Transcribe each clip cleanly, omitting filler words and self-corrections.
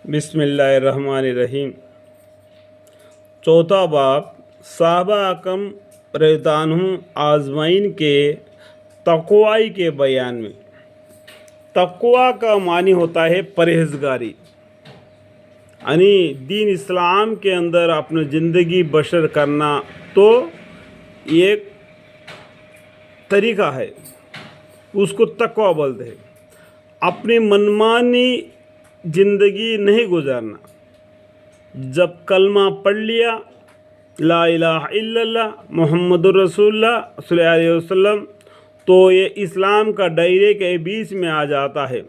بسم اللہ الرحمن الرحیم۔ چوتھا باب صحابہ اکرم رضی اللہ عنہم آزمائن کے تقوی کے بیان میں۔ تقوی کا معنی ہوتا ہے پرہیزگاری، یعنی دین اسلام کے اندر اپنی زندگی بسر کرنا تو ایک طریقہ ہے، اس کو تقوی بولتے ہیں۔ اپنی منمانی زندگی نہیں گزارنا، جب کلمہ پڑھ لیا لا الہ الا اللہ محمد الرسول اللہ صلی اللہ علیہ وسلم تو یہ اسلام کا دائرے کے بیچ میں آ جاتا ہے۔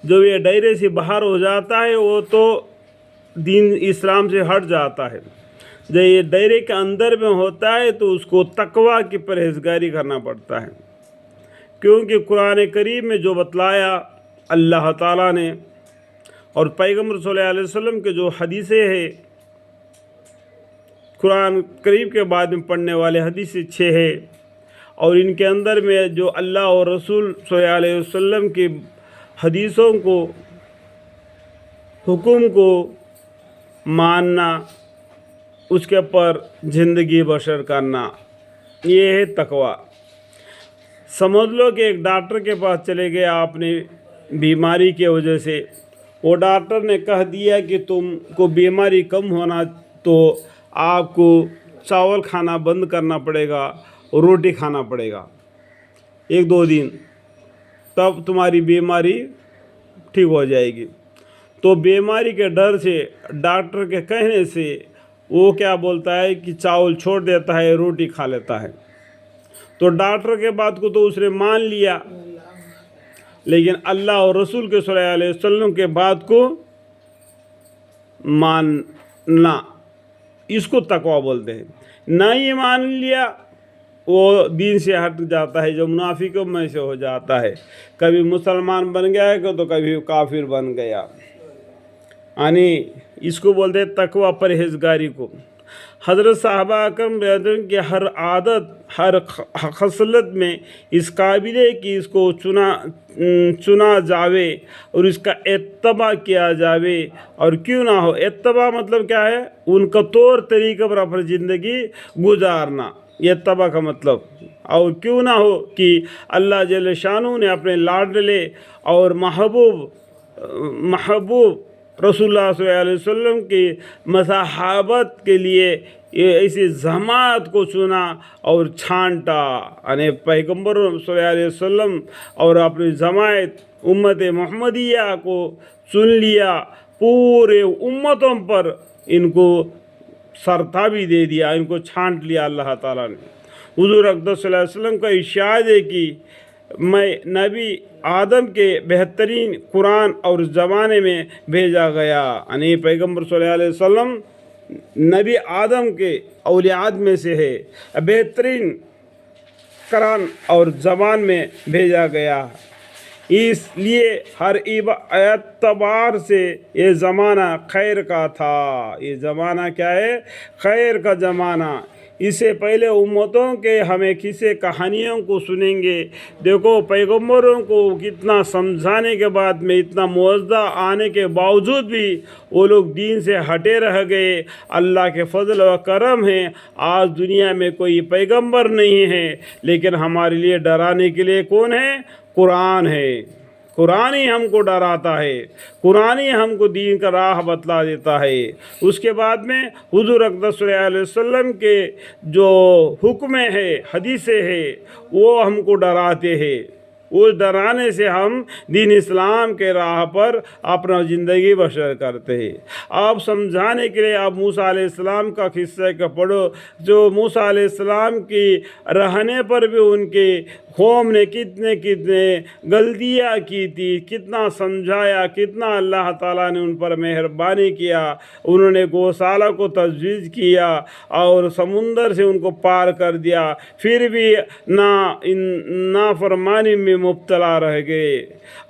جو یہ دائرے سے باہر ہو جاتا ہے وہ تو دین اسلام سے ہٹ جاتا ہے۔ جب یہ دائرے کے اندر میں ہوتا ہے تو اس کو تقوی کی پرہیزگاری کرنا پڑتا ہے، کیونکہ قرآن کریم میں جو بتلایا اللہ تعالیٰ نے اور پیغمبر صلی اللہ علیہ وسلم کے جو حدیثیں ہیں، قرآن کریم کے بعد میں پڑھنے والے حدیث 6 ہے، اور ان کے اندر میں جو اللہ اور رسول صلی اللہ علیہ وسلم کی حدیثوں کو حکم کو ماننا، اس کے پر زندگی بسر کرنا، یہ ہے تقوی۔ سمجھ لو کہ ایک ڈاکٹر کے پاس چلے گئے آپ نے بیماری کی وجہ سے، وہ ڈاکٹر نے کہہ دیا کہ تم کو بیماری کم ہونا تو آپ کو چاول کھانا بند کرنا پڑے گا، روٹی کھانا پڑے گا 1-2 دن، تب تمہاری بیماری ٹھیک ہو جائے گی۔ تو بیماری کے ڈر سے، ڈاکٹر کے کہنے سے وہ کیا بولتا ہے کہ چاول چھوڑ دیتا ہے، روٹی کھا لیتا ہے۔ تو ڈاکٹر کے بات کو تو اس نے مان لیا، لیکن اللہ اور رسول کے صلی اللہ علیہ وسلم کے بات کو ماننا، اس کو تقوی بولتے ہیں۔ نہ ہی مان لیا وہ دین سے ہٹ جاتا ہے، جو منافقوں میں سے ہو جاتا ہے، کبھی مسلمان بن گیا ہے تو کبھی کافر بن گیا، یعنی اس کو بولتے ہیں تقوی پرہیزگاری کو۔ حضرت صحابہ اکرم کی ہر عادت، ہر خصلت میں اس قابل ہے کہ اس کو چنا جاوے اور اس کا اتباع کیا جاوے، اور کیوں نہ ہو اتباع مطلب کیا ہے؟ ان کا طور طریقہ پر اپنی زندگی گزارنا، یہ اتباع کا مطلب۔ اور کیوں نہ ہو کہ اللہ جل شانہ نے اپنے لاڈلے اور محبوب رسول اللہ صلی اللہ علیہ وسلم کی مصاحبت کے لیے یہ ایسی جماعت کو چنا اور چھانٹا، یعنی پیغمبر صلی اللہ علیہ وسلم اور اپنی جماعت امت محمدیہ کو چن لیا، پورے امتوں پر ان کو سرتابی دے دیا، ان کو چھانٹ لیا اللہ تعالیٰ نے۔ حضور اقدس صلی اللہ علیہ وسلم کا ارشاد ہے کہ میں نبی آدم کے بہترین قرآن اور زمانے میں بھیجا گیا، یعنی پیغمبر صلی اللہ علیہ وسلم نبی آدم کے اولاد میں سے ہے، بہترین قرآن اور زبان میں بھیجا گیا۔ اس لیے ہر اعتبار سے یہ زمانہ خیر کا تھا۔ یہ زمانہ کیا ہے؟ خیر کا زمانہ۔ اس سے پہلے امتوں کے ہمیں قصے کہانیوں کو سنیں گے، دیکھو پیغمبروں کو کتنا سمجھانے کے بعد میں، اتنا معجزہ آنے کے باوجود بھی وہ لوگ دین سے ہٹے رہ گئے۔ اللہ کے فضل و کرم ہے، آج دنیا میں کوئی پیغمبر نہیں ہے، لیکن ہمارے لیے ڈرانے کے لیے کون ہے؟ قرآن ہے۔ قرآن ہی ہم کو ڈراتا ہے، قرآن ہی ہم کو دین کا راہ بتلا دیتا ہے۔ اس کے بعد میں حضور اقدس صلی اللہ علیہ وسلم کے جو حکمیں ہیں، حدیثیں ہیں، وہ ہم کو ڈراتے ہیں۔ اس ڈرانے سے ہم دین اسلام کے راہ پر اپنا زندگی بسر کرتے ہیں۔ آپ سمجھانے کے لیے آپ موسیٰ علیہ السلام کا قصہ کا پڑھو، جو موسیٰ علیہ السلام کی رہنے پر بھی ان کی قوم نے کتنے غلطیاں کی تھی، کتنا سمجھایا، کتنا اللہ تعالیٰ نے ان پر مہربانی کیا۔ انہوں نے گوشالہ کو تجویز کیا اور سمندر سے ان کو پار کر دیا، پھر بھی نافرمانی میں مبتلا رہ گئے۔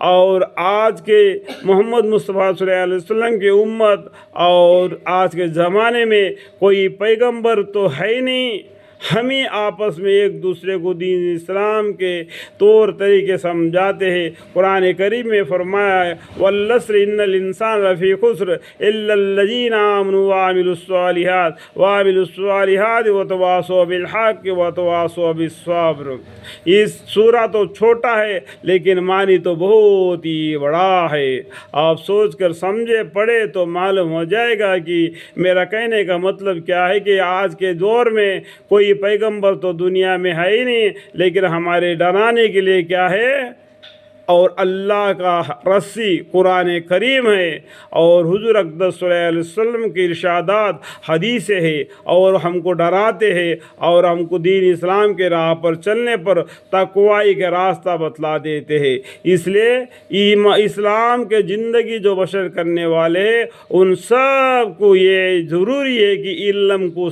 اور آج کے محمد مصطفیٰ صلی اللہ علیہ وسلم کی امت اور آج کے زمانے میں کوئی پیغمبر تو ہے نہیں، ہم ہی آپس میں ایک دوسرے کو دین اسلام کے طور طریقے سمجھاتے ہیں۔ قرآن کریم میں فرمایا ہے والعصر ان الانسان لفی خسر الا الذین آمنوا وعملوا الصالحات وتواصوا بالحق وتواصوا بالصبر۔ اس سورہ تو چھوٹا ہے لیکن معنی تو بہت ہی بڑا ہے۔ آپ سوچ کر سمجھے پڑھے تو معلوم ہو جائے گا کہ میرا کہنے کا مطلب کیا ہے کہ آج کے دور میں کوئی پیغمبر تو دنیا میں ہے ہی نہیں، لیکن ہمارے ڈرانے کے لیے کیا ہے؟ اور اللہ کا رسی قرآن کریم ہے، اور حضور اقدس صلی اللہ علیہ وسلم کی ارشادات حدیثیں ہیں، اور ہم کو ڈراتے ہیں اور ہم کو دین اسلام کے راہ پر چلنے پر تقوی کا راستہ بتلا دیتے ہیں۔ اس لیے اسلام کے زندگی جو بشر کرنے والے ہیں ان سب کو یہ ضروری ہے کہ علم کو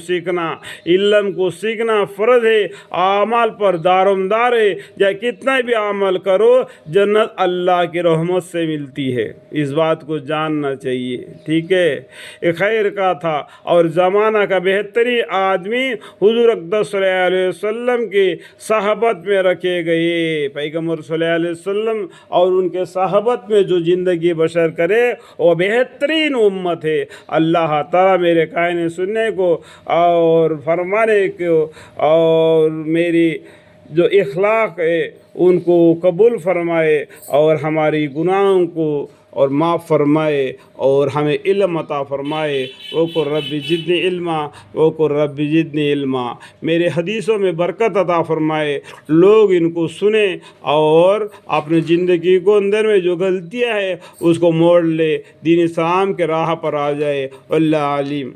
سیکھنا فرض ہے، اعمال پر دارومدار ہے۔ یا کتنا بھی عمل کرو جنت اللہ کی رحمت سے ملتی ہے، اس بات کو جاننا چاہیے، ٹھیک ہے۔ ایک خیر کا تھا اور زمانہ کا بہترین آدمی حضور اقدس صلی اللہ علیہ وسلم کی صحبت میں رکھے گئے۔ پیغمبر صلی اللہ علیہ وسلم اور ان کے صحبت میں جو زندگی بشر کرے وہ بہترین امت ہے۔ اللہ تعالیٰ میرے کہنے سننے کو اور فرمانے کو اور میری جو اخلاق ہے ان کو قبول فرمائے، اور ہماری گناہوں کو اور معاف فرمائے، اور ہمیں علم عطا فرمائے۔ وقل رب زدنی علما وقل رب زدنی علما۔ میرے حدیثوں میں برکت عطا فرمائے، لوگ ان کو سنیں اور اپنی زندگی کو اندر میں جو غلطیاں ہیں اس کو موڑ لے، دین اسلام کے راہ پر آ جائے۔ اللہ علیم۔